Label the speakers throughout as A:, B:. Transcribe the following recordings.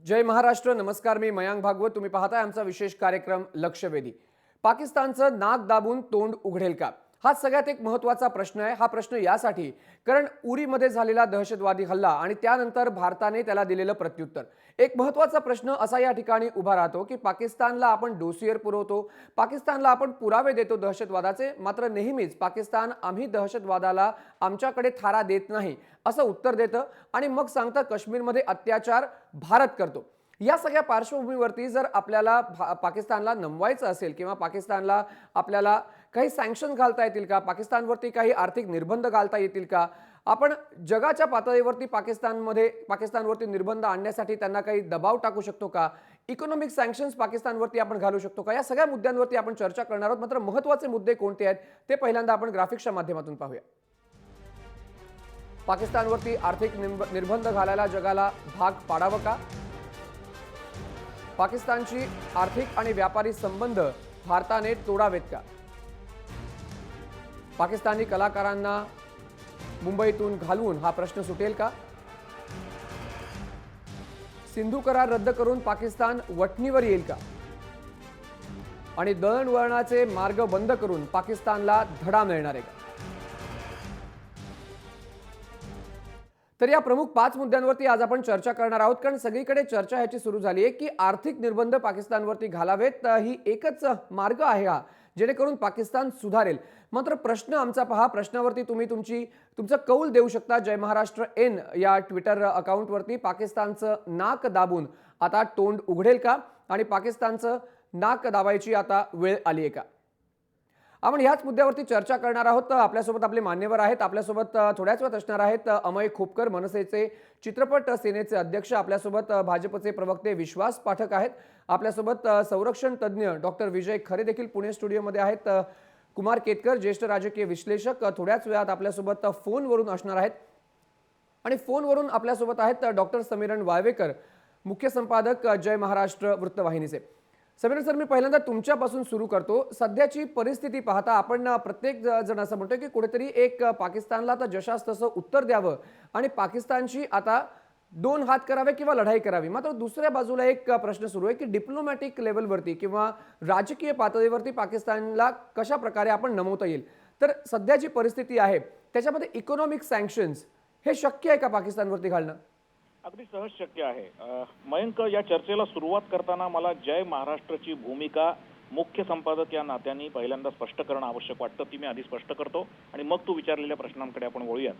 A: जय महाराष्ट्र. नमस्कार. मी मयांक भागवत. तुम्ही पाहताय आमचा विशेष कार्यक्रम लक्षवेधी. पाकिस्तानचं नाक दाबून तोंड उघडेल का? हा सगळ्यात एक महत्त्वाचा प्रश्न आहे. हा प्रश्न यासाठी कारण उरीमध्ये झालेला दहशतवादी हल्ला आणि त्यानंतर भारताने त्याला दिलेलं प्रत्युत्तर. एक महत्त्वाचा प्रश्न असा या ठिकाणी उभा राहतो की पाकिस्तानला आपण डोसियर पुरवतो, पाकिस्तानला आपण पुरावे देतो दहशतवादाचे, मात्र नेहमीच पाकिस्तान आम्ही दहशतवादाला आमच्याकडे थारा देत नाही असं उत्तर देतं आणि मग सांगतं काश्मीरमध्ये अत्याचार भारत करतो. या सगळ्या पार्श्वभूमीवरती जर आपल्याला पाकिस्तानला नमवायचं असेल किंवा पाकिस्तानला आपल्याला काही सँक्शन घालता येतील का, पाकिस्तानवरती काही आर्थिक निर्बंध घालता येतील का, आपण जगाच्या पातळीवरती पाकिस्तानवरती निर्बंध आणण्यासाठी त्यांना काही दबाव टाकू शकतो का, इकॉनॉमिक सँक्शन्स पाकिस्तानवरती आपण घालू शकतो का, या सगळ्या मुद्द्यांवरती आपण चर्चा करणार आहोत. मात्र महत्त्वाचे मुद्दे कोणते आहेत ते पहिल्यांदा आपण ग्राफिक्सच्या माध्यमातून पाहूया. पाकिस्तानवरती आर्थिक निर्बंध घालायला जगाला भाग पाडावं का? पाकिस्तानची आर्थिक आणि व्यापारी संबंध भारताने तोडावेत का? पाकिस्तानी कलाकारांना मुंबईतून घालवून हा प्रश्न सुटेल का? सिंधू करार रद्द करून पाकिस्तान वटणीवर येईल का? आणि दळणवळणाचे मार्ग बंद करून पाकिस्तानला धडा मिळणार आहे का? तर या प्रमुख 5 मुद्द्यांवरती आज आपण चर्चा करणार आहोत. कारण सगळीकडे चर्चा ह्याची सुरू झाली आहे की आर्थिक निर्बंध पाकिस्तानवरती घालावेत. ही एकच मार्ग आहे हा जेणेकरून पाकिस्तान सुधारेल. मात्र प्रश्न आमचा पहा, प्रश्नावरती तुम्ही तुमचं कौल देऊ शकता. जय महाराष्ट्र एन या ट्विटर अकाउंटवरती पाकिस्तानचं नाक दाबून आता तोंड उघडेल का आणि पाकिस्तानचं नाक दाबायची आता वेळ आली आहे का? आपण ह्याच मुद्द्यावरती चर्चा करणार आहोत. आपल्यासोबत आपले मान्यवर आहेत. आपल्यासोबत थोड्याच वेळात असणार आहेत अमय खोपकर, मनसेचे चित्रपट सेनेचे अध्यक्ष. आपल्यासोबत भाजपचे प्रवक्ते विश्वास पाठक आहेत. आपल्यासोबत संरक्षण तज्ज्ञ डॉक्टर विजय खरे देखील पुणे स्टुडिओमध्ये आहेत. कुमार केतकर, ज्येष्ठ राजकीय विश्लेषक, थोड्याच वेळात आपल्यासोबत फोनवरून असणार आहेत. आणि फोनवरून आपल्यासोबत आहेत डॉक्टर समीरण वाळवेकर, मुख्य संपादक जय महाराष्ट्र वृत्तवाहिनीचे. समीरण सर, मी पहिल्यांदा तुमच्यापासून सुरू करतो. सध्याची परिस्थिती पाहता आपण प्रत्येक जण असं म्हणतो की कुठेतरी एक पाकिस्तानला आता जशास तसं उत्तर द्यावं आणि पाकिस्तानची आता 2 हात करावे किंवा लढाई करावी. मात्र दुसऱ्या बाजूला एक प्रश्न सुरू आहे की डिप्लोमॅटिक लेवलवरती किंवा राजकीय पातळीवरती पाकिस्तानला कशा प्रकारे आपण नमवता येईल. तर सध्याची परिस्थिती आहे त्याच्यामध्ये इकॉनॉमिक सँक्शन्स हे शक्य आहे का पाकिस्तानवरती घालणं?
B: अगदी सहज शक्य आहे. मयंक, या चर्चेला सुरुवात करताना मला जय महाराष्ट्राची भूमिका मुख्य संपादक या नात्याने पहिल्यांदा स्पष्ट करणं आवश्यक वाटतं. ती मी आधी स्पष्ट करतो आणि मग तू विचारलेल्या प्रश्नांकडे आपण वळूयात.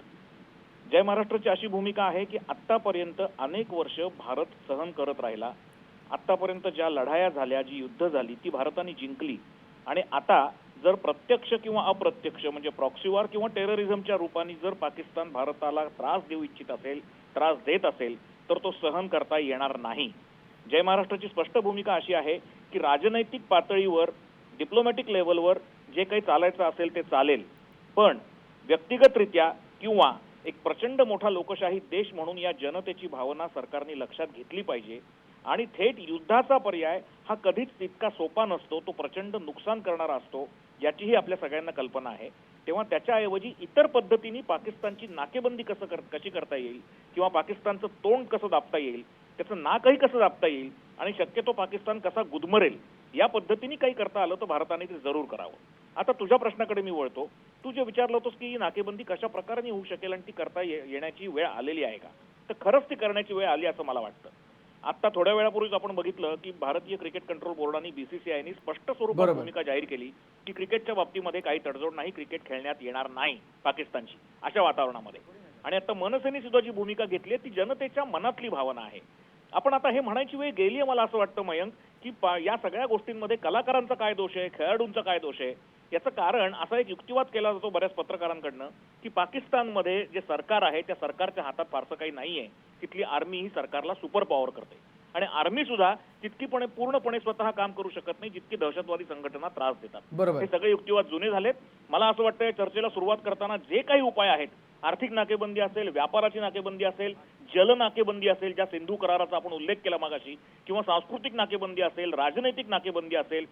B: जय महाराष्ट्राची अशी भूमिका आहे की आत्तापर्यंत अनेक वर्ष भारत सहन करत राहिला. आत्तापर्यंत ज्या लढाया झाल्या, जी युद्ध झाली, ती भारताने जिंकली. आणि आता जर प्रत्यक्ष किंवा अप्रत्यक्ष म्हणजे प्रॉक्सी वॉर किंवा टेररिझमच्या रूपाने जर पाकिस्तान भारताला त्रास देऊ इच्छित असेल, त्रास देत असेल, तर तो सहन करता येणार नाही. जय महाराष्ट्राची स्पष्ट भूमिका अशी आहे की राजनैतिक पातळीवर, डिप्लोमॅटिक लेवलवर जे काही चालायचं असेल ते चालेल, पण व्यक्तिगतरित्या किंवा एक प्रचंड मोठा लोकशाही देश म्हणून या जनतेची भावना सरकारने लक्षात घेतली पाहिजे. आणि थेट युद्धाचा पर्याय हा कधीच तितका सोपा नसतो, तो प्रचंड नुकसान करणारा असतो, याचीही आपल्या सगळ्यांना कल्पना आहे. तेव्हा त्याच्याऐवजी इतर पद्धतीने पाकिस्तानची नाकेबंदी कशी करता येईल किंवा पाकिस्तानचं तोंड कसं दाबता येईल, त्याचं नाकही कसं दाबता येईल आणि शक्यतो पाकिस्तान कसा गुदमरेल, या पद्धतीने काही करता आलं तर भारताने ते जरूर करावं. आता तुझ्या प्रश्नाकडे मी वळतो. तू जे विचारलं होतंस की ही नाकेबंदी कशा प्रकारे होऊ शकेल आणि ती करता येण्याची वेळ आलेली आहे का, तर खरंच ती करण्याची वेळ आली असं मला वाटतं. आता थोड्या वेळापूर्वीच आपण बघितलं की भारतीय क्रिकेट कंट्रोल बोर्डाने बीसीसीआयने स्पष्ट स्वरूपात भूमिका जाहीर केली की क्रिकेटच्या बाबतीमध्ये काही तडजोड नाही, क्रिकेट खेळण्यात येणार नाही पाकिस्तानची अशा वातावरणामध्ये. आणि आता मनसेने सुद्धा जी भूमिका घेतली ती जनतेच्या मनातली भावना आहे. आपण आता हे म्हणायची वेळ गेली आहे मला असं वाटतं मयंक की या सगळ्या गोष्टींमध्ये कलाकारांचा काय दोष आहे, खेळाडूंचा काय दोष आहे. याचं कारण असा एक युक्तिवाद केला जातो बऱ्याच पत्रकारांकडनं की पाकिस्तानमध्ये जे सरकार आहे त्या सरकारच्या हातात फारसं काही नाहीये. तिथली आर्मी ही सरकारला सुपर पॉवर करते आणि आर्मी सुद्धा तितकीपणे पूर्णपणे स्वतः काम करू शकत नाही जितकी दहशतवादी संघटना त्रास देतात. हे सगळे युक्तिवाद जुने झालेत. मला असं वाटतं चर्चेला सुरुवात करताना जे काही उपाय आहेत, आर्थिक नाकेबंदी असेल, व्यापाराची नाकेबंदी असेल, जल नाकेबंदी असेल, ज्या सिंधू कराराचा आपण उल्लेख केला मागाशी, किंवा सांस्कृतिक नाकेबंदी असेल, राजनैतिक नाकेबंदी असेल,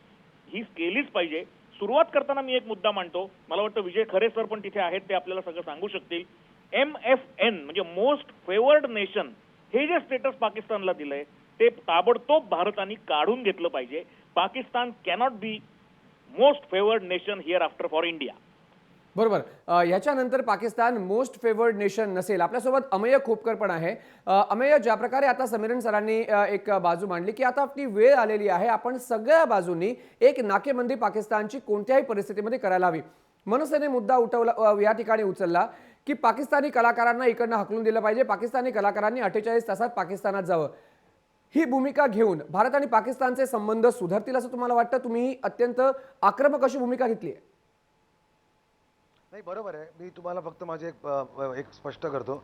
B: ही केलीच पाहिजे. सुरुवात करताना मी एक मुद्दा मांडतो. मला वाटतं विजय खरे सर पण तिथे आहेत, ते आपल्याला सगळं सांगू शकतील. MFN म्हणजे मोस्ट फेवर्ड नेशन हे जे स्टेटस पाकिस्तानला दिलंय ते ताबडतोब भारताने काढून घेतलं पाहिजे. Pakistan cannot be most favoured nation here after for India.
A: बरोबर. याच्यानंतर पाकिस्तान मोस्ट फेवर्ड नेशन नसेल. आपल्यासोबत अमेय खोपकर पण आहे. अमेय, ज्या प्रकारे आता समीरन सरांनी एक बाजू मांडली की आता आपली वेळ आलेली आहे, आपण सगळ्या बाजूंनी एक नाकेबंदी पाकिस्तानची कोणत्याही परिस्थितीमध्ये करायला हवी. मनसेने मुद्दा उठवला, या ठिकाणी उचलला की पाकिस्तानी कलाकारांना इकडनं हकलून दिलं पाहिजे, पाकिस्तानी कलाकारांनी 48 तासात पाकिस्तानात जावं. ही भूमिका घेऊन भारत आणि पाकिस्तानचे संबंध सुधारतील असं तुम्हाला वाटतं? तुम्ही अत्यंत आक्रमक अशी भूमिका घेतली आहे.
C: नाही, बरोबर आहे. मी तुम्हाला फक्त माझे एक स्पष्ट करतो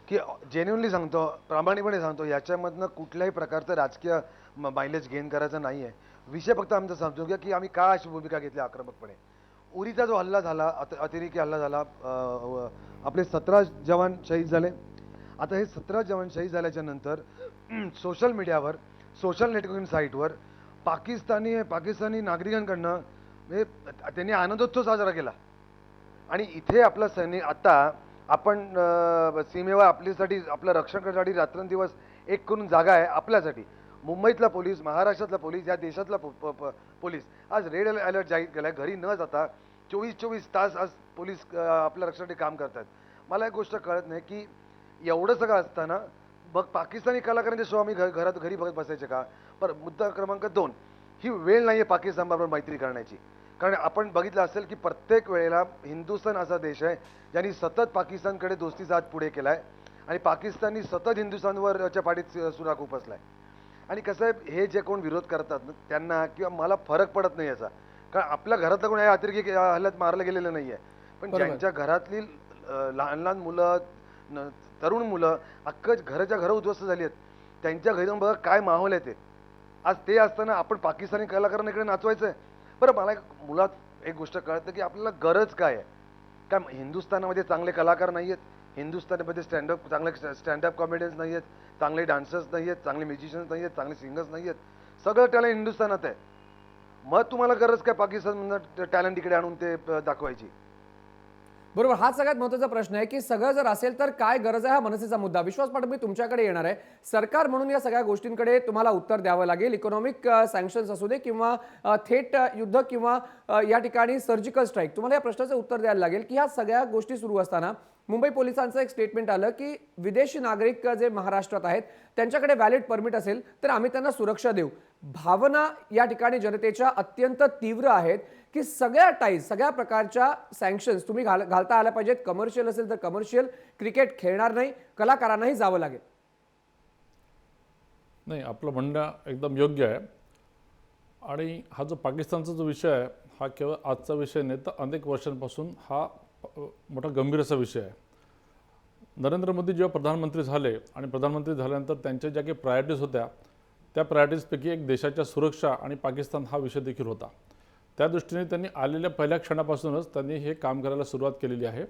C: की जेन्युनली सांगतो, प्रामाणिकपणे सांगतो, याच्यामधनं कुठल्याही प्रकारचं राजकीय मायलेज गेन करायचं नाही आहे. विषय फक्त आमचा समजून घ्या की आम्ही का अशी भूमिका घेतली आक्रमकपणे. उरीचा जो हल्ला झाला, अतिरेकी हल्ला झाला, आपले 17 जवान शहीद झाले. आता हे 17 जवान शहीद झाल्याच्या नंतर सोशल मीडियावर, सोशल नेटवर्किंग साईटवर पाकिस्तानी नागरिकांकडनं म्हणजे त्यांनी आनंदोत्सव साजरा केला. आणि इथे आपला सैनिक, आता आपण सीमेवर आपल्यासाठी, आपलं रक्षण करण्यासाठी रात्रंदिवस एक करून जागा आहे आपल्यासाठी. मुंबईतला पोलीस, महाराष्ट्रातला पोलीस, या देशातला पोलीस आज रेड अलर्ट जाहीर केला आहे. घरी न जाता 24 तास आज पोलीस आपल्या रक्षणासाठी काम करतात. मला एक गोष्ट कळत नाही की एवढं सगळं असताना पाकिस्तानी कलाकारांच्या शो आम्ही घरी बघत बसायचे का? पण मुद्दा क्रमांक 2, ही वेळ नाही आहे पाकिस्तानबरोबर मैत्री करण्याची. कारण आपण बघितलं असेल की प्रत्येक वेळेला हिंदुस्थान असा देश आहे ज्यांनी सतत पाकिस्तानकडे दोस्तीचा हात पुढे केला आहे आणि पाकिस्ताननी सतत हिंदुस्थानवरच्या पाठीत सुराख उपसला आहे. आणि कसं आहे, हे जे कोण विरोध करतात ना, त्यांना किंवा मला फरक पडत नाही याचा. कारण आपल्या घरातलं कोण या अतिरेकी हल्ल्यात मारलं गेलेलं नाही आहे. पण
A: बरोबर.
C: ज्यांच्या घरातली लहान लहान मुलं, तरुण मुलं अख्खं घराच्या घरं उद्ध्वस्त झाली आहेत, त्यांच्या घरी जाऊन बघा काय माहोल आहे ते. आज ते असताना आपण पाकिस्तानी कलाकारांना इकडे नाचवायचं आहे. बरं, मला मुळात एक गोष्ट कळतं की आपल्याला गरज काय आहे. काय हिंदुस्थानामध्ये चांगले कलाकार नाही आहेत? हिंदुस्थानामध्ये चांगले स्टँडअप कॉमेडियन्स नाही आहेत, चांगले डान्सर्स नाही आहेत, चांगले म्युझिशियन्स नाही आहेत, चांगले सिंगर्स नाही आहेत? सगळं टॅलेंट हिंदुस्थानात आहे. मग तुम्हाला गरज काय पाकिस्तानमधनं टॅलेंट इकडे आणून ते दाखवायची?
A: बरोबर. हा सगळ्यात महत्त्वाचा प्रश्न आहे की सगळं जर असेल तर काय गरज आहे, हा मनसेचा मुद्दा. विश्वास पाठक, मी तुमच्याकडे येणार आहे. सरकार म्हणून या सगळ्या गोष्टींकडे तुम्हाला उत्तर द्यावं लागेल. इकॉनॉमिक सँक्शन्स असू दे किंवा थेट युद्ध किंवा या ठिकाणी सर्जिकल स्ट्राईक, तुम्हाला या प्रश्नाचं उत्तर द्यायला लागेल की ह्या सगळ्या गोष्टी सुरू असताना मुंबई पोलिसांचं एक स्टेटमेंट आलं की विदेशी नागरिक जे महाराष्ट्रात आहेत त्यांच्याकडे व्हॅलिड परमिट असेल तर आम्ही त्यांना सुरक्षा देऊ. भावना या ठिकाणी जनतेच्या अत्यंत तीव्र आहेत की सगळ्या टाईज, सगळ्या प्रकारच्या सँक्शन्स तुम्ही घालता आल्या पाहिजेत. कमर्शियल असेल तर कमर्शियल, क्रिकेट खेळणार नाही, कलाकारांनाही जावं लागेल.
D: नाही, आपलं म्हणणं एकदम योग्य आहे. आणि हा जो पाकिस्तानचा जो विषय आहे, हा केवळ आजचा विषय नाही, तर अनेक वर्षांपासून हा मोठा गंभीर असा विषय आहे. नरेंद्र मोदी जेव्हा प्रधानमंत्री झाले आणि प्रधानमंत्री झाल्यानंतर त्यांच्या ज्या काही प्रायोरिटीज होत्या, त्या प्रायोरिटीजपैकी एक देशाच्या सुरक्षा आणि पाकिस्तान हा विषय देखील होता. त्या दृष्टीने त्यांनी आलेल्या पहिल्या क्षणापासूनच त्यांनी हे काम करायला सुरुवात केलेली आहे.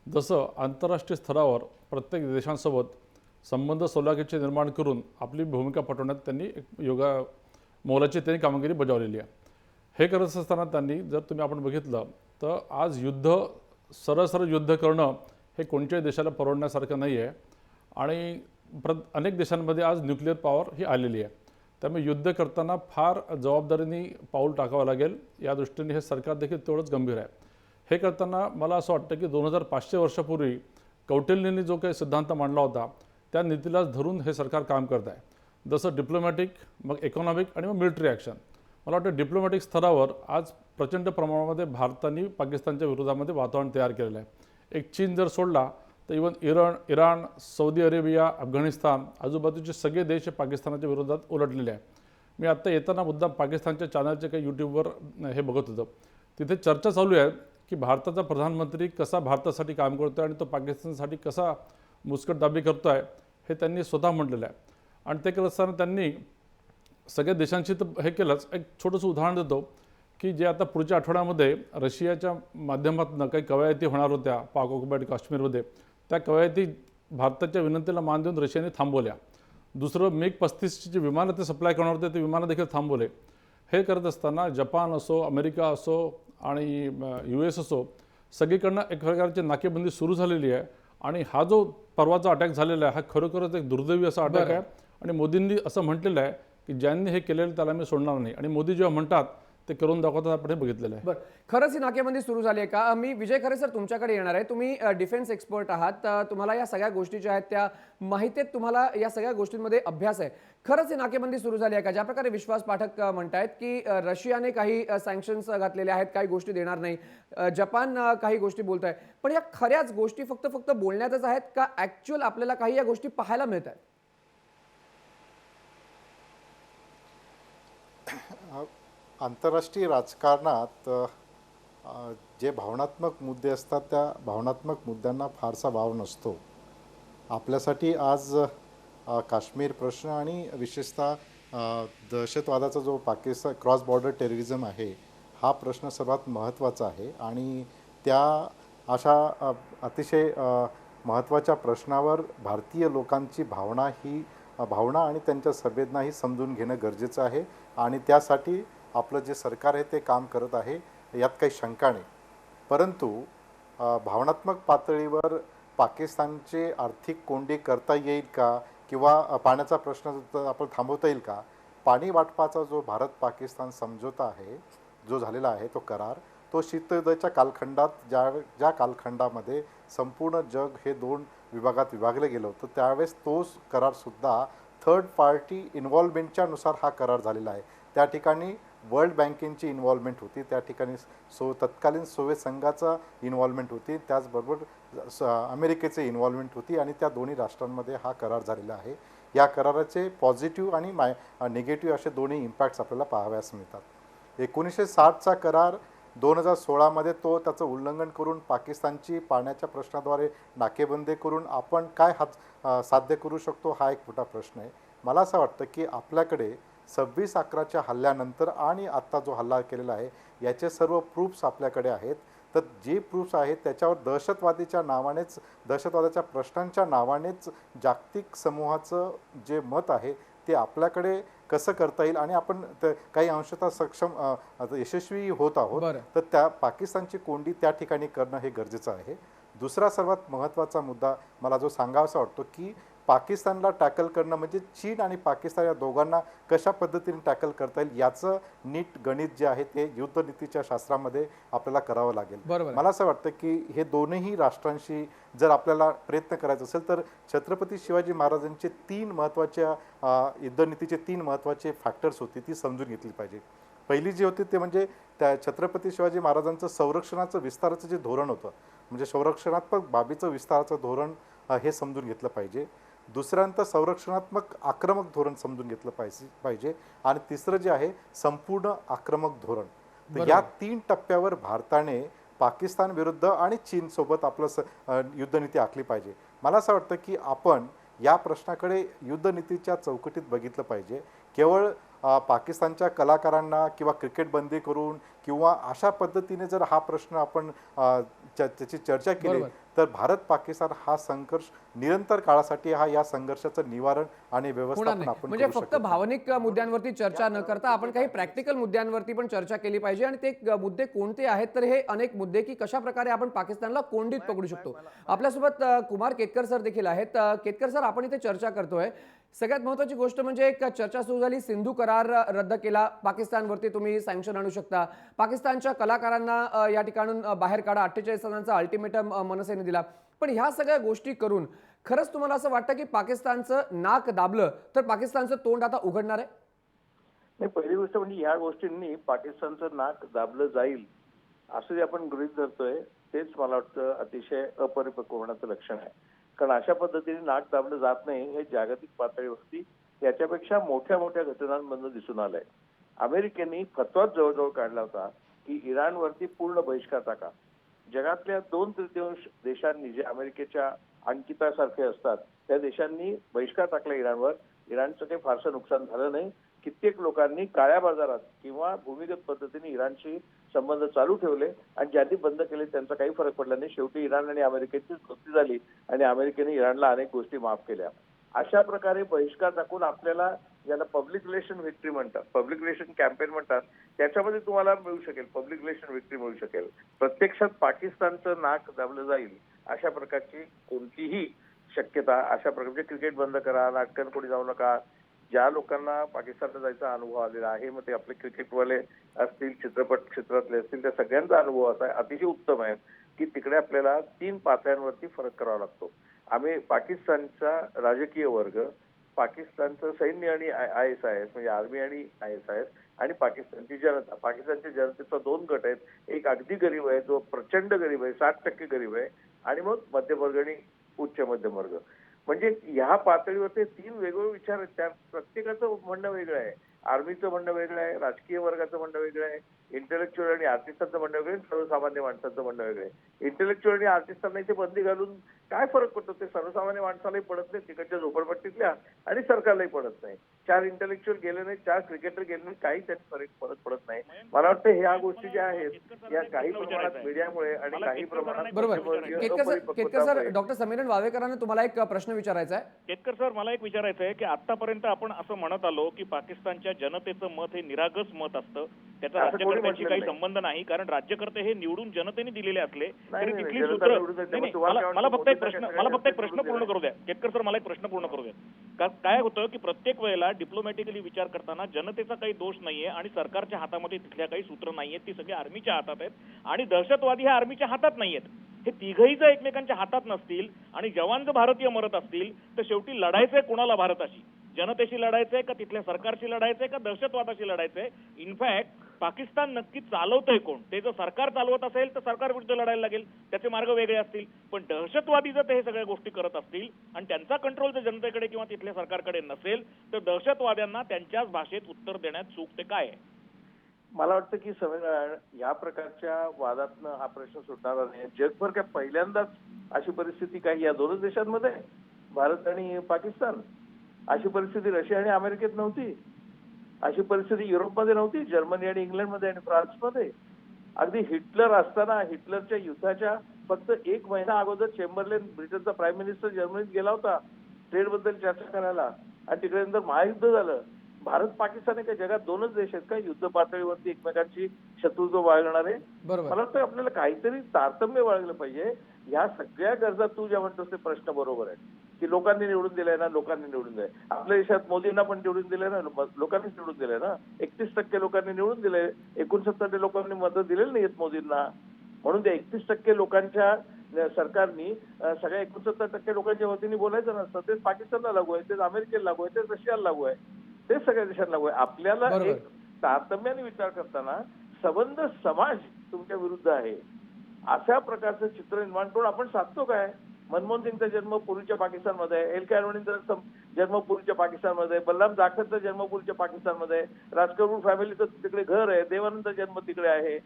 D: जसं आंतरराष्ट्रीय स्तरावर प्रत्येक देशांसोबत संबंध सौलाखीचे निर्माण करून आपली भूमिका पटवण्यात त्यांनी एक मोलाची त्यांनी कामगिरी बजावलेली आहे. हे करत असताना त्यांनी, जर तुम्ही आपण बघितलं तर आज सरळ युद्ध करणं हे कोणत्याही देशाला परवडण्यासारखं नाही आहे. आणि अनेक देशांमध्ये आज न्यूक्लिअर पॉवर ही आलेली आहे. त्यामुळे युद्ध करताना फार जबाबदारीने पाऊल टाकावं लागेल. या दृष्टीने हे सरकार देखील तेवढंच गंभीर आहे. हे करताना मला असं वाटतं की 2500 वर्षापूर्वी कौटिल्यनी जो काही सिद्धांत मांडला होता, त्या नीतीलाच धरून हे सरकार काम करत आहे. जसं डिप्लोमॅटिक, मग इकॉनॉमिक आणि मग मिलिटरी ॲक्शन. मला वाटतं डिप्लोमॅटिक स्तरावर आज प्रचंड प्रमाणामध्ये भारताने पाकिस्तानच्या विरोधामध्ये वातावरण तयार केलेलं आहे. एक चीन जर सोडला तर even Iran, Saudi Arabia, Afghanistan, आजूबाजूचे सगळे देश पाकिस्तानाच्या विरोधात उलटलेले आहे. मी आत्ता येताना मुद्दाम पाकिस्तानच्या चॅनलचे काही यूट्यूबवर हे बघत होतो. तिथे चर्चा चालू आहे की भारताचा प्रधानमंत्री कसा भारतासाठी काम करतो आहे आणि तो पाकिस्तानसाठी कसा मुस्कटदाबी करतो आहे, हे त्यांनी स्वतः म्हटलेलं आहे. आणि ते करत असताना त्यांनी सगळ्या देशांशी तर हे केलंच. एक छोटंसं उदाहरण देतो की जे आता पुढच्या आठवड्यामध्ये रशियाच्या माध्यमातून काही कवायती होणार होत्या पाक ऑक्युपाईड काश्मीरमध्ये, त्या कवायती भारताच्या विनंतीला मान देऊन रशियाने थांबवल्या. दुसरं, MiG-35ची जी विमानं ते सप्लाय करणार होते ते विमानं देखील थांबवले. हे करत असताना जपान असो, अमेरिका असो आणि US असो, सगळीकडनं एक प्रकारची नाकेबंदी सुरू झालेली आहे. आणि हा जो परवाचा अटॅक झालेला आहे, हा खरोखरच एक दुर्दैवी असा अटॅक आहे. आणि मोदींनी असं म्हटलेलं आहे की ज्यांनी हे केलेलं त्याला मी सोडणार नाही, आणि मोदी जेव्हा म्हणतात ते करून दाखवतात आपण हे बघितलेलं आहे.
A: बरं, खरंच ही नाकेबंदी सुरू झाली आहे का? मी विजय खरे सर तुमच्याकडे येणार आहे. तुम्ही डिफेन्स एक्सपर्ट आहात, तुम्हाला या सगळ्या गोष्टी ज्या आहेत त्या माहिती आहेत, तुम्हाला या सगळ्या गोष्टींमध्ये अभ्यास आहे. खरंच ही नाकेबंदी सुरू झाली आहे का? ज्या प्रकारे विश्वास पाठक म्हणतायत की रशियाने काही सँक्शन्स घातलेले आहेत, काही गोष्टी देणार नाही, जपान काही गोष्टी बोलत आहे, पण या खऱ्याच गोष्टी फक्त बोलण्यातच आहेत का ऍक्च्युअल आपल्याला काही या गोष्टी पाहायला मिळत आहेत?
E: आंतरराष्ट्रीय राजकारणात जे भावनात्मक मुद्दे असतात त्या भावनात्मक मुद्द्यांना फारसा वाव नसतो. आपल्यासाठी आज काश्मीर प्रश्न आणि विशेषतः दहशतवादाचा जो पाकिस्तान क्रॉस बॉर्डर टेररिझम आहे हा प्रश्न सर्वात महत्त्वाचा आहे. आणि त्या अशा अतिशय महत्त्वाच्या प्रश्नावर भारतीय लोकांची भावना आणि त्यांच्या संवेदना ही समजून घेणं गरजेचं आहे. आणि त्यासाठी आपलं जे सरकार आहे ते काम करत आहे, यात काही शंका नाही. परंतु भावनात्मक पातळीवर पाकिस्तानचे आर्थिक कोंडी करता येईल का, किंवा पाण्याचा प्रश्न आपण थांबवता येईल का? पाणी वाटपाचा जो भारत पाकिस्तान समझोता आहे, जो झालेला आहे तो करार, तो शीतयुद्धाच्या कालखंडात ज्या कालखंडामध्ये संपूर्ण जग हे 2 विभागात विभागले गेलं होतं, त्यावेळेस तोच करारसुद्धा थर्ड पार्टी इन्व्हॉल्वमेंटच्या नुसार हा करार झालेला आहे. त्या ठिकाणी वर्ल्ड बँकेची इन्व्हॉल्वमेंट होती, त्या ठिकाणी तत्कालीन सोव्हिएत संघाचा इन्व्हॉल्वमेंट होती, त्याचबरोबर अमेरिकेचे इन्व्हॉल्वमेंट होती, आणि त्या दोन्ही राष्ट्रांमध्ये हा करार झालेला आहे. या कराराचे पॉझिटिव्ह आणि निगेटिव्ह असे दोन्ही इम्पॅक्ट्स आपल्याला पाहाव्यास मिळतात. 1960चा करार 2016मध्ये त्याचं उल्लंघन करून पाकिस्तानची पाण्याच्या प्रश्नाद्वारे नाकेबंदी करून आपण काय साध्य करू शकतो हा एक मोठा प्रश्न आहे. मला असं वाटतं की आपल्याकडे 26/11च्या हल्ल्यानंतर आणि आत्ता जो हल्ला केलेला आहे याचे सर्व प्रूफ्स आपल्याकडे आहेत. तर जे प्रूफ्स आहेत त्याच्यावर दहशतवादाच्या प्रश्नांच्या नावानेच जागतिक समूहाचं जे मत आहे ते आपल्याकडे कसं करता येईल, आणि आपण काही अंशतः यशस्वी होत आहोत. तर त्या पाकिस्तानची कोंडी त्या ठिकाणी करणं हे गरजेचं आहे. दुसरा सर्वात महत्त्वाचा मुद्दा मला जो सांगावासा वाटतो की पाकिस्तानला टॅकल करणं म्हणजे चीन आणि पाकिस्तान या दोघांना कशा पद्धतीने टॅकल करता येईल याचं नीट गणित जे आहे ते युद्धनीतीच्या शास्त्रामध्ये आपल्याला करावं लागेल. मला असं वाटतं की हे दोनही राष्ट्रांशी जर आपल्याला प्रयत्न करायचा असेल तर छत्रपती शिवाजी महाराजांचे 3 महत्त्वाच्या युद्धनीतीचे 3 महत्त्वाचे फॅक्टर्स होते ती समजून घेतली पाहिजे. पहिली जी होती ते म्हणजे त्या छत्रपती शिवाजी महाराजांचं संरक्षणाचं विस्ताराचं जे धोरण होतं, म्हणजे संरक्षणात्मक बाबीचं विस्ताराचं धोरण हे समजून घेतलं पाहिजे. दुसऱ्यांदा संरक्षणात्मक आक्रमक धोरण समजून घेतलं पाहिजे. आणि तिसरं जे आहे संपूर्ण आक्रमक धोरण. तर या 3 टप्प्यावर भारताने पाकिस्तान विरुद्ध आणि चीन सोबत आपलं युद्धनीती आखली पाहिजे. मला असं वाटतं की आपण या प्रश्नाकडे युद्धनीतीच्या चौकटीत बघितलं पाहिजे. केवळ पाकिस्तानच्या कलाकारांना किंवा क्रिकेट बंदी करून किंवा अशा पद्धतीने जर हा प्रश्न आपण त्याची चर्चा केली तर भारत पाकिस्तान हा संघर्ष निरंतर काळासाठी या संघर्षाचं निवारण आणि व्यवस्थापन आपण
A: म्हणजे
E: करू
A: फक्त
E: शकत
A: भावनिक मुद्द्यांवरती चर्चा न करता आपण काही प्रॅक्टिकल मुद्द्यांवरती पण चर्चा केली पाहिजे. आणि ते मुद्दे कोणते आहेत तर हे अनेक मुद्दे की कशा प्रकारे आपण पाकिस्तानला कोंडीत पकडू शकतो. आपल्यासोबत कुमार केतकर सर देखील आहेत. केतकर सर, आपण इथे चर्चा करतोय, सगळ्यात महत्त्वाची गोष्ट म्हणजे एक चर्चा सुरू झाली, सिंधू करार रद्द केला, पाकिस्तानवरती तुम्ही सँक्शन आणू शकता, पाकिस्तानच्या कलाकारांना या ठिकाणून बाहेर काढा, 48 तासांचा अल्टिमेटम मनसेने दिला. पण ह्या सगळ्या गोष्टी करून खरंच तुम्हाला असं वाटतं की पाकिस्तानचं नाक दाबलं तर पाकिस्तानचं तोंड आता उघडणार आहे?
F: नाही, पहिली गोष्ट म्हणजे या गोष्टींनी पाकिस्तानचं नाक दाबलं जाईल असं जे आपण गृहीत धरतोय तेच मला वाटतं अतिशय अपरिपक्व होण्याचं लक्षण आहे. कारण अशा पद्धतीने नाक दाबलं जात नाही हे जागतिक पातळीवरती याच्यापेक्षा मोठ्या मोठ्या घटनांमधून दिसून आलंय. अमेरिकेने फतवाच जवळजवळ काढला होता की इराणवरती पूर्ण बहिष्कार टाका. जगातल्या 2/3 देशांनी जे अमेरिकेच्या अंकितासारखे असतात त्या देशांनी बहिष्कार टाकला इराणवर. इराणचं काही फारसं नुकसान झालं नाही. कित्येक लोकांनी काळ्या बाजारात किंवा भूमिगत पद्धतीने इराणशी संबंध चालू ठेवले आणि ज्यांनी बंद केले त्यांचा काही फरक पडला नाही. शेवटी इराण आणि अमेरिकेची दोस्ती झाली आणि अमेरिकेने इराणला अनेक गोष्टी माफ केल्या. अशा प्रकारे बहिष्कार टाकून आपल्याला ज्याला पब्लिक रिलेशन व्हिक्ट्री म्हणतात, पब्लिक रिलेशन कॅम्पेन म्हणतात, त्याच्यामध्ये तुम्हाला मिळू शकेल, पब्लिक रिलेशन व्हिक्ट्री मिळू शकेल. प्रत्यक्षात पाकिस्तानचं नाक दाबलं जाईल अशा प्रकारची कोणतीही शक्यता अशा प्रकारचे क्रिकेट बंद करा, नाटकांना कोणी जाऊ नका. ज्या लोकांना पाकिस्तानला जायचा अनुभव आलेला आहे, मग ते आपले क्रिकेटवाले असतील, चित्रपट क्षेत्रातले असतील, त्या सगळ्यांचा अनुभव असा आहे, अतिशय उत्तम आहे की तिकडे आपल्याला 3 पातळ्यांवरती फरक करावा लागतो. आम्ही पाकिस्तानचा राजकीय वर्ग, पाकिस्तानचं सैन्य आणि ISIS म्हणजे आर्मी आणि ISIS आणि पाकिस्तानची जनता. पाकिस्तानच्या जनतेचा 2 गट आहेत. एक अगदी गरीब आहे, जो प्रचंड गरीब आहे, 60% गरीब आहे, आणि मग मध्यमवर्ग आणि उच्च मध्यमवर्ग. म्हणजे ह्या पातळीवरती 3 वेगवेगळे विचार आहेत. त्या प्रत्येकाचं म्हणणं वेगळं आहे. आर्मीचं म्हणणं वेगळं आहे, राजकीय वर्गाचं म्हणणं वेगळं आहे, इंटेलेक्च्युअल आणि आर्टिस्टांचं म्हणणं वेगळं आहे, सर्वसामान्य माणसांचं म्हणणं वेगळं आहे. इंटेलेक्च्युअल आणि आर्टिस्टांना इथे बंदी घालून काय फरक पडतो? ते सर्वसामान्य माणसालाही पडत नाही, तिकडच्या झोपडपट्टीतल्या, आणि सरकारलाही पडत नाही. 4 इंटेलेक्च्युअल गेले नाही, 4 क्रिकेटर गेले नाही, काही त्यात फरक पडत नाही. मला वाटतं ह्या गोष्टी ज्या आहेत या काही प्रमाणात मीडियामुळे आणि काही प्रमाणात
A: बरोबर.
F: मध्यमवर्गीय
A: केतकर सर
F: अपरिपक्वतामुळे.
A: डॉक्टर समीरन वावेकरांना तुम्हाला एक प्रश्न विचारायचा आहे.
B: केतकर सर, मला एक विचारायचं आहे की आतापर्यंत आपण असं म्हणत आलो की पाकिस्तानच्या जनतेचं मत हे निरागस मत असतं, त्याचा
F: असं कोणी
B: राज्यकर्त्यांशी
F: म्हटलं
B: काही
F: नाही.
B: संबंध नाही, कारण राज्यकर्ते हे निवडून जनतेने दिलेले असले
F: नाही,
B: तरी
F: नाही,
B: तिथली
F: जनता
B: सूत्र
F: निवडून देते.
B: नाही,
F: मग
B: नाही,
F: तुम्हाला काय
B: मला
F: वाटतं?
B: फक्त एक
F: मोदींना
B: प्रश्न
F: सगळ्या
B: पूर्ण
F: निवडून
B: करू द्या. केतकर सर, मला एक प्रश्न पूर्ण करू द्या. काय होतं की प्रत्येक वेळेला डिप्लोमॅटिकली विचार करताना जनतेचा काही दोष नाहीये आणि सरकारच्या हातामध्ये तिथल्या काही सूत्र नाहीयेत, ती सगळी आर्मीच्या हातात आहेत, आणि दहशतवादी ह्या आर्मीच्या हातात नाहीयेत. हे तिघही जर एकमेकांच्या हातात नसतील आणि जवान जर भारतीय मरत असतील तर शेवटी लढायचंय कोणाला भारताशी? जनतेशी लढायचंय का तिथल्या सरकारशी लढायचंय का दहशतवादाशी लढायचंय? इनफॅक्ट पाकिस्तान नक्की चालवतंय कोण? ते जर सरकार चालवत असेल तर सरकार विरुद्ध लढायला लागेल, त्याचे मार्ग वेगळे असतील. पण दहशतवादी जर ते हे सगळ्या गोष्टी करत असतील आणि त्यांचा कंट्रोल जर जनतेकडे किंवा तिथल्या सरकारकडे नसेल तर दहशतवाद्यांना त्यांच्याच भाषेत उत्तर देण्यात चूक ते काय आहे?
F: मला वाटतं की समीर, या प्रकारच्या वादातनं हा प्रश्न सुटणारा नाही. जगभर काय पहिल्यांदाच अशी परिस्थिती काही या 2च देशांमध्ये, भारत आणि पाकिस्तान? अशी परिस्थिती रशिया आणि अमेरिकेत नव्हती, अशी परिस्थिती युरोपमध्ये नव्हती, जर्मनी आणि इंग्लंडमध्ये आणि फ्रान्समध्ये. अगदी हिटलर असताना, हिटलरच्या युद्धाच्या फक्त 1 महिना अगोदर चेंबरलेन, ब्रिटनचा प्राईम मिनिस्टर, जर्मनीत गेला होता ट्रेड बद्दल चर्चा करायला, आणि तिकडे नंतर महायुद्ध झालं. भारत पाकिस्तान हे काय जगात 2च देश आहेत का युद्ध पातळीवरती एकमेकांची शत्रुत्व बाळगणारे?
A: बरोबर.
F: मला वाटतं आपल्याला काहीतरी तारतम्य बाळगलं पाहिजे. ह्या सगळ्या गरजा तू ज्या म्हणतोस ते प्रश्न बरोबर आहे की लोकांनी निवडून दिलाय ना, लोकांनी निवडून दिलाय. आपल्या देशात मोदींना पण निवडून दिलंय ना, लोकांनीच निवडून दिलंय ना. 31% लोकांनी निवडून दिलंय, 69% लोकांनी मतं दिलेली नाहीत मोदींना. म्हणून त्या 31% लोकांच्या सरकारनी सगळ्या 69% लोकांच्या वतीने बोलायचं नसतं. तेच पाकिस्तानला लागू आहे, तेच अमेरिकेला लागू आहे, तेच रशियाला लागू आहे, तेच सगळ्या देशांना लागू आहे. आपल्याला
A: बरोबर.
F: एक तारतम्याने विचार करताना सबंध समाज तुमच्या विरुद्ध आहे अशा प्रकारचं चित्र निर्माण करून आपण साधतो काय? मनमोहन सिंगचा जन्म पूर्वीच्या पाकिस्तानमध्ये आहे, एल के अडवाणींचा जन्म पूर्वीच्या पाकिस्तानमध्ये आहे, बलराम जाखरचा जन्म पूर्वीच्या पाकिस्तानमध्ये आहे, राज कपूर फॅमिलीचं तिकडे घर आहे, देवानंदचा जन्म तिकडे आहे,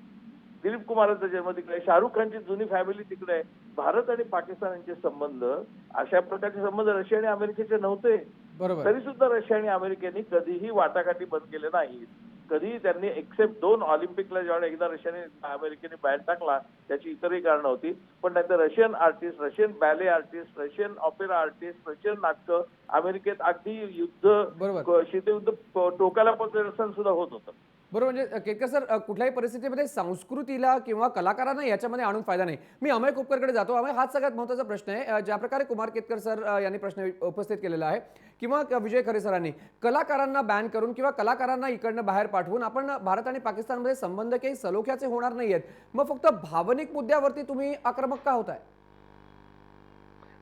F: दिलीप कुमारांचा जन्म तिकडे आहे, शाहरुख खानची जुनी फॅमिली तिकडे आहे. भारत आणि पाकिस्तान यांचे संबंध अशा प्रकारचे संबंध रशिया आणि अमेरिकेचे नव्हते.
A: बरोबर.
F: तरी सुद्धा रशिया आणि अमेरिकेने कधीही वाटाघाटी बंद केले नाहीत. कधी त्यांनी एक्सेप्ट 2 ऑलिम्पिकला ज्यावेळेला एकदा रशियाने अमेरिकेने बॅन टाकला, त्याची इतरही कारणं होती, पण नाहीतर Russian artist, Russian ballet artist, Russian opera artist, Russian नाटकं अमेरिकेत अगदी
A: बरोबर.
F: शीतयुद्ध टोकाला पोहोचलेलं सण सुद्धा होत होतं.
A: बरोबर. म्हणजे केतकर सर, कुठल्याही परिस्थितीमध्ये संस्कृतीला किंवा कलाकारांना याच्यामध्ये आणून फायदा नाही. मी अमय खोपकरकडे जातो. अमय, हाच सगळ्यात महत्त्वाचा प्रश्न आहे. ज्या प्रकारे कुमार केतकर सर यांनी प्रश्न उपस्थित केलेला आहे किंवा विजय खरे सरांनी, कलाकारांना बॅन करून किंवा कलाकारांना इकडनं बाहेर पाठवून आपण भारत आणि पाकिस्तानमध्ये संबंध काही सलोख्याचे होणार नाहीयेत, मग फक्त भावनिक मुद्द्यावरती तुम्ही आक्रमक का होताय?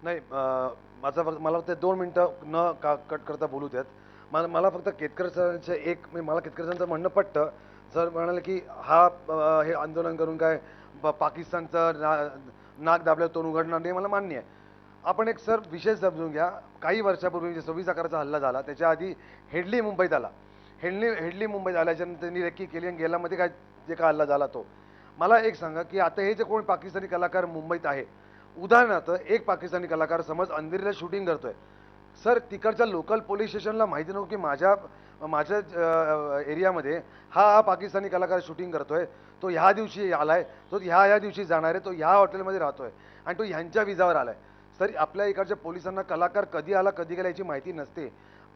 C: नाही, मला वाटतं 2 मिनिटं कट करता बोलू द्यात. मला फक्त केतकर सरांचे मला केतकर सरांचं म्हणणं पटतं. सर म्हणाले की हे आंदोलन करून काय पाकिस्तानचं नाक दाबल्यावर तोंड उघडणार नाही, मला मान्य आहे. आपण एक सर विशेष समजून घ्या. काही वर्षापूर्वी 26 अकराचा हल्ला झाला, त्याच्या आधी हेडली मुंबईत आला. हेडली मुंबईत आल्याच्यानंतर त्यांनी रेकी केली आणि गेल्यामध्ये जे काय हल्ला झाला तो. मला एक सांगा की आता हे जे कोण पाकिस्तानी कलाकार मुंबईत आहे, उदाहरणार्थ एक पाकिस्तानी कलाकार समज अंधेरीला शूटिंग करतोय, सर तिकडच्या लोकल पोलीस स्टेशनला माहिती नव्हतं की माझ्या एरियामध्ये हा पाकिस्तानी कलाकार शूटिंग करतोय, तो ह्या दिवशी आलाय, तो ह्या दिवशी जाणार आहे, तो ह्या हॉटेलमध्ये राहतोय आणि तो ह्यांच्या विजावर आलाय. सर आपल्या इकडच्या पोलिसांना कलाकार कधी आला कधी गेला याची माहिती नसते.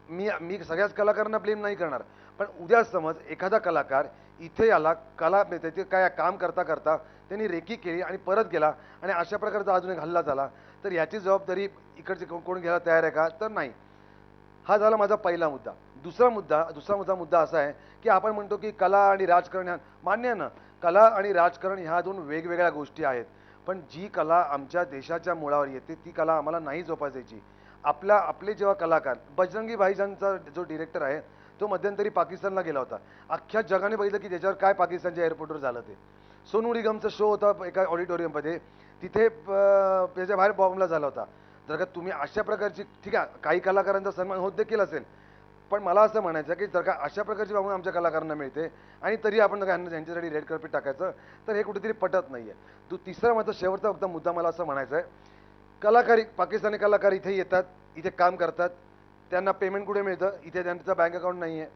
C: मी सगळ्याच कलाकारांना ब्लेम नाही करणार, पण उद्या समज एखादा कलाकार इथे आला, त्याचे काय काम करता करता त्यांनी रेकी केली आणि परत गेला आणि अशा प्रकारचा अजून एक हल्ला झाला, तर याची जबाबदारी इकडचे कोण घ्यायला तयार आहे का? तर नाही. हा झाला माझा पहिला मुद्दा. दुसरा मुद्दा असा आहे की आपण म्हणतो की कला आणि राजकारण मान्य आहे ना, कला आणि राजकारण ह्या दोन वेगवेगळ्या गोष्टी आहेत. पण जी कला आमच्या देशाच्या मुळावर येते ती कला आम्हाला नाही जोपासायची. आपले जेव्हा कलाकार बजरंगी भाईजानचा जो डिरेक्टर आहे तो मध्यंतरी पाकिस्तानला गेला होता. अख्ख्या जगाने बघितलं की त्याच्यावर काय पाकिस्तानच्या एअरपोर्टवर झालं ते. सोनू निगमचा शो होता एका ऑडिटोरियममध्ये, तिथे त्याच्या बाहेर बॉम्बला झाला होता. जर का तुम्ही अशा प्रकारची, ठीक आहे काही कलाकारांचा सन्मान होत देखील असेल, पण मला असं म्हणायचं की जर का अशा प्रकारची वागणूक आमच्या कलाकारांना मिळते आणि तरी आपण जर का यांच्यासाठी रेड कार्पेट टाकायचं तर हे कुठेतरी पटत नाही आहे. तिसरा माझा शेवटचा फक्त मुद्दा मला असं म्हणायचं आहे, पाकिस्तानी कलाकार इथे येतात, इथे काम करतात, त्यांना पेमेंट कुठे मिळतं? इथे त्यांचं बँक अकाउंट नाही आहे.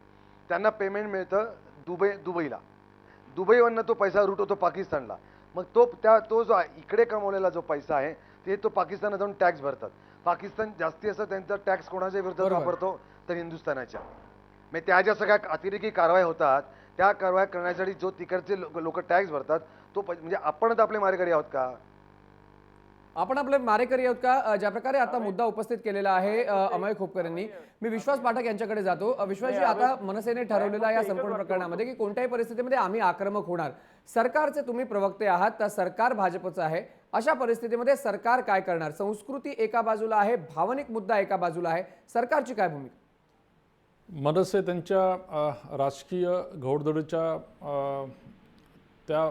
C: त्यांना पेमेंट मिळतं दुबईला. दुबईवरनं तो पैसा रूट होतो पाकिस्तानला. मग तो जो इकडे कमवलेला जो पैसा आहे ते तो पाकिस्तानात जाऊन टॅक्स भरतात. पाकिस्तान जास्ती असं त्यांचा टॅक्स कोणाच्या विरोधात
A: बरोबर.
C: वापरतो तर हिंदुस्थानाच्या. म्हणजे त्या ज्या सगळ्या अतिरेकी कारवाया होतात त्या कारवाया करण्यासाठी जो तिकडचे लोक टॅक्स भरतात म्हणजे आपणच आपले मारेकरी आहोत का?
A: आपण आपले मारेकरी आहोत का? ज्या प्रकारे आता मुद्दा उपस्थित केलेला आहे अमय खोपकर यांनी, मी विश्वास पाठक यांच्याकडे जातो. विश्वासजी, आता मनसेने ठरवलेला या संपूर्ण प्रकरणामध्ये की कोणत्याही परिस्थितीमध्ये आम्ही आक्रमक होणार. सरकारचे तुम्ही प्रवक्ते आहात, तर सरकार भाजपचं आहे. अशा परिस्थितीमध्ये सरकार काय करणार? संस्कृती एका बाजूला आहे, भावनिक मुद्दा एका बाजूला आहे, सरकारची काय भूमिका?
D: मनसे त्यांच्या राजकीय घोडदौडीच्या त्या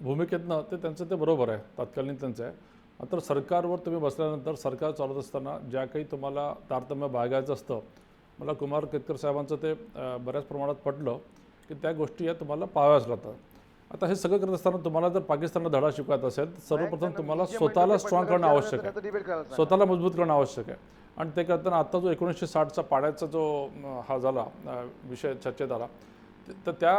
D: भूमिकेतनं त्यांचं ते बरोबर आहे, तत्कालीन त्यांचं आहे. मात्र सरकारवर तुम्ही बसल्यानंतर सरकार चालत असताना ज्या काही तुम्हाला तारतम्य बाळगायचं असतं, मला कुमार केतकर साहेबांचं ते बऱ्याच प्रमाणात पटलं की त्या गोष्टी या तुम्हाला पाळाव्याच लागतात. आता हे सगळं करत असताना तुम्हाला जर पाकिस्तानला धडा शिकवायचा असेल तर सर्वप्रथम तुम्हाला स्वतःला स्ट्रॉंग करणं आवश्यक आहे, स्वतःला मजबूत करणं आवश्यक आहे. आणि ते करताना आत्ता जो 1960चा पाण्याचा जो हा झाला विषय चर्चेत आला, तर त्या